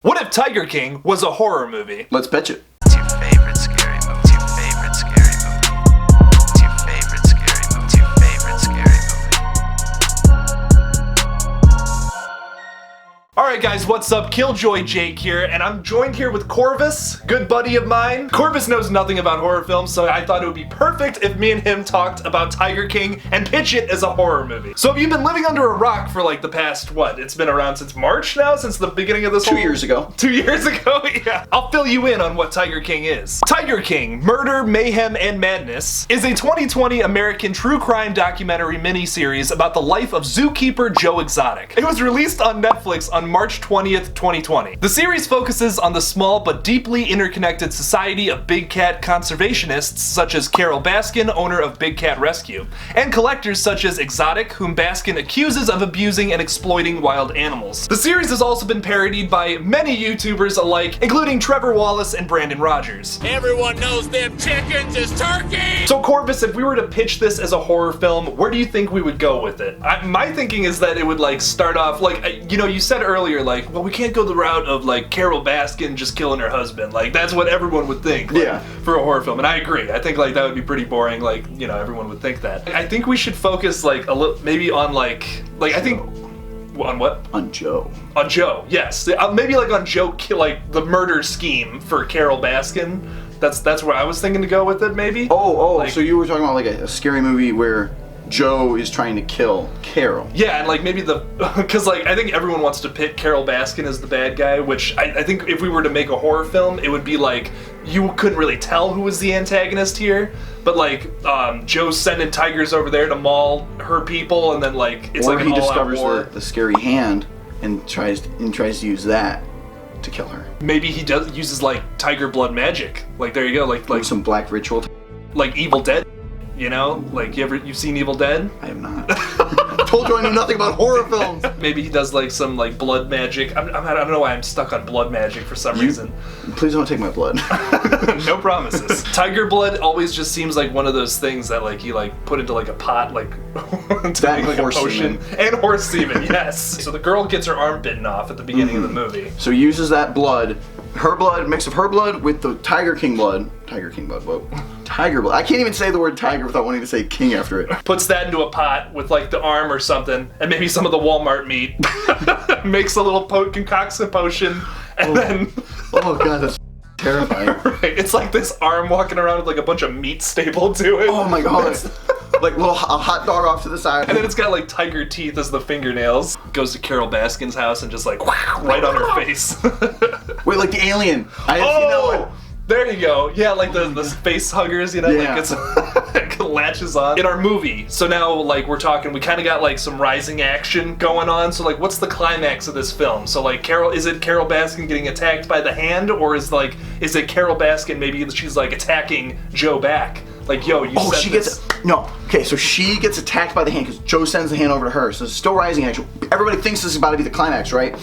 What if Tiger King was a horror movie? Let's pitch it. What's your favorite scary movie? What's your favorite scary movie? What's your favorite scary movie? What's your favorite scary movie? Alright guys, what's up? Killjoy Jake here, and I'm joined here with Corvus, good buddy of mine. Corvus knows nothing about horror films, so I thought it would be perfect if me and him talked about Tiger King and pitch it as a horror movie. So have you been living under a rock for like the past, what? It's been around since March now? Since the beginning of this 2 years ago. 2 years ago? Yeah. I'll fill you in on what Tiger King is. Tiger King, Murder, Mayhem, and Madness is a 2020 American true crime documentary miniseries about the life of zookeeper Joe Exotic. It was released on Netflix on March 20th, 2020. The series focuses on the small but deeply interconnected society of big cat conservationists such as Carole Baskin, owner of Big Cat Rescue, and collectors such as Exotic, whom Baskin accuses of abusing and exploiting wild animals. The series has also been parodied by many YouTubers alike, including Trevor Wallace and Brandon Rogers. Everyone knows them chickens is turkey! So Corvus, if we were to pitch this as a horror film, where do you think we would go with it? My thinking is that it would like start off like, you said earlier like, well, we can't go the route of like Carole Baskin just killing her husband. Like that's what everyone would think. Like, Yeah. For a horror film, and I agree. I think like that would be pretty boring. Like everyone would think that. I think we should focus like a little maybe on like I think on what? On Joe. On Joe, yes. Maybe like on Joe, like the murder scheme for Carole Baskin. That's where I was thinking to go with it. Maybe. So you were talking about like a scary movie where Joe is trying to kill Carole. Yeah, and like maybe because like I think everyone wants to pit Carole Baskin as the bad guy, which I think if we were to make a horror film, it would be like you couldn't really tell who was the antagonist here, but like Joe's sending tigers over there to maul her people, and then like it's or like an he all-out discovers war. the scary hand and tries to use that to kill her. Maybe he uses like tiger blood magic. Like there you go, like Some black ritual. like Evil Dead. Like you've seen Evil Dead? I have not. Told you I knew nothing about horror films. Maybe he does like some like blood magic. I don't know why I'm stuck on blood magic for some reason. Please don't take my blood. No promises. Tiger blood always just seems like one of those things that like you like put into like a pot like to That make like a horse potion. semen. And horse semen, yes. So the girl gets her arm bitten off at the beginning of the movie. So he uses that blood, her blood, mix of her blood with the Tiger blood, whoa. Tiger blood. I can't even say the word tiger without wanting to say king after it. Puts that into a pot with like the arm or something, and maybe some of the Walmart meat. Makes a little concocts a potion, and then Oh god, that's terrifying. right, it's like this arm walking around with like a bunch of meat stapled to it. Oh my god. Like a hot dog off to the side. And then it's got like tiger teeth as the fingernails. Goes to Carole Baskin's house and just like right on her face. Wait, like the alien. I didn't see that one. There you go. Yeah, like the face huggers, Yeah. like it latches on. In our movie, so now like we kind of got like some rising action going on. So like what's the climax of this film? So like is it Carole Baskin getting attacked by the hand, or is it Carole Baskin maybe she's like attacking Joe back? Like, yo, you said she this. So she gets attacked by the hand because Joe sends the hand over to her. So it's still rising action. Everybody thinks this is about to be the climax, right?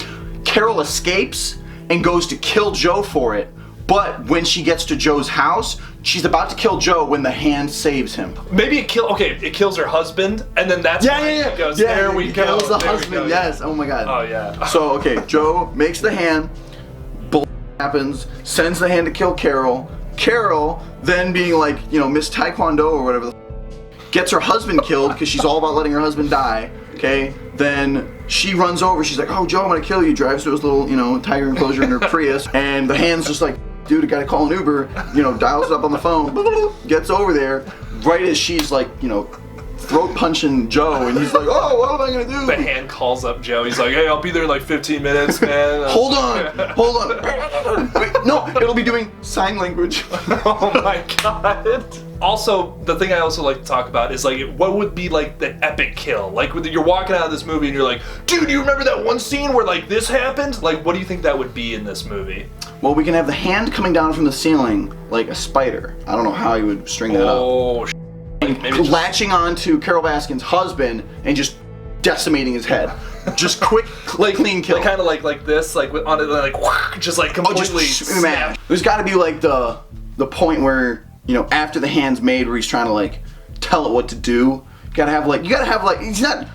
Carole escapes and goes to kill Joe for it. But when she gets to Joe's house, she's about to kill Joe when the hand saves him. Maybe it kills her husband, and then that's why it goes, there we go. Kills the there we husband, go. yes. Oh my god. Oh yeah. So, okay, Joe makes the hand, happens, sends the hand to kill Carole. Carole, then being like, Miss Taekwondo or whatever, gets her husband killed because she's all about letting her husband die, okay? Then she runs over, she's like, oh, Joe, I'm gonna kill you, drives to his little, tiger enclosure in her Prius, and the hand's just like, dude, I gotta call an Uber, dials it up on the phone, gets over there, right as she's like, throat punching Joe, and he's like, oh, what am I gonna do? The hand calls up Joe. He's like, hey, I'll be there in like 15 minutes, man. Hold on. Wait, no, it'll be doing sign language. Oh my god. Also, the thing I also like to talk about is like, what would be like the epic kill? Like, when you're walking out of this movie and you're like, dude, you remember that one scene where like this happened? Like, what do you think that would be in this movie? Well, we can have the hand coming down from the ceiling like a spider. I don't know how you would string that up. Oh, maybe just Latching on to Carole Baskin's husband and just decimating his head. Just quick, clean kill. like kind of like this, like on it, like just like completely smash. There's got to be like the point where after the hand's made, where he's trying to like tell it what to do. You gotta have like he's not.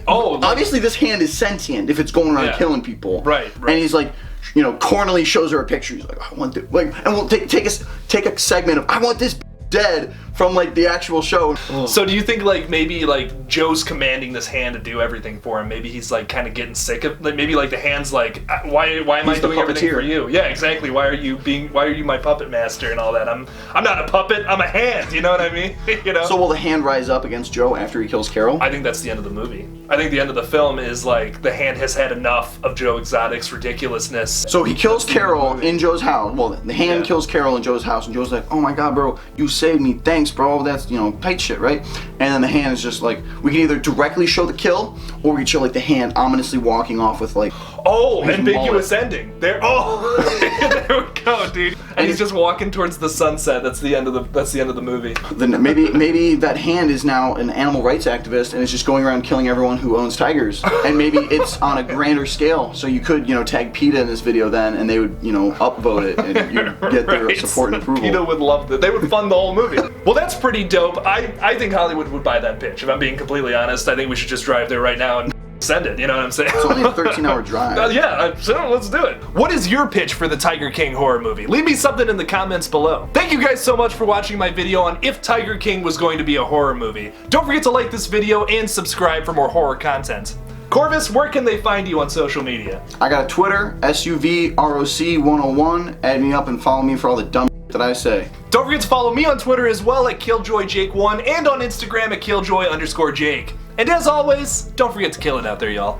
Obviously this hand is sentient if it's going around killing people. Right. And he's like, you know, cornily shows her a picture. He's like, I want this, like, and we'll take a segment of I want this dead from like the actual show. So do you think like maybe like Joe's commanding this hand to do everything for him? Maybe he's like kind of getting sick of like maybe like the hand's like why am I doing everything for you? Yeah, exactly. Why are you my puppet master and all that? I'm not a puppet. I'm a hand. You know what I mean? You know. So will the hand rise up against Joe after he kills Carol? I think that's the end of the movie. I think the end of the film is like the hand has had enough of Joe Exotic's ridiculousness. So he kills Carol in Joe's house. Well, the hand kills Carol in Joe's house, and Joe's like, "Oh my God, bro, you saved me. Thanks, bro. That's, you know, tight shit, right?" And then the hand is just like, we can either directly show the kill, or we can show like the hand ominously walking off with like, oh, his ambiguous mullet. ending. There. Oh, there we go, dude. And he's just walking towards the sunset. That's the end of the movie. Then maybe that hand is now an animal rights activist and is just going around killing everyone who owns tigers. And maybe it's on a grander scale. So you could, you know, tag PETA in this video then, and they would, you know, upvote it and you'd get their support and approval. PETA would love that. They would fund the whole movie. Well, that's pretty dope. I think Hollywood would buy that pitch. If I'm being completely honest, I think we should just drive there right now and send it. You know what I'm saying? It's only a 13-hour drive. So let's do it. What is your pitch for the Tiger King horror movie? Leave me something in the comments below. Thank you guys so much for watching my video on if Tiger King was going to be a horror movie. Don't forget to like this video and subscribe for more horror content. Corvus, where can they find you on social media? I got a Twitter, SUVROC101. Add me up and follow me for all the dumb that I say. Don't forget to follow me on Twitter as well at KilljoyJake1 and on Instagram at Killjoy_Jake. And as always, don't forget to kill it out there, y'all.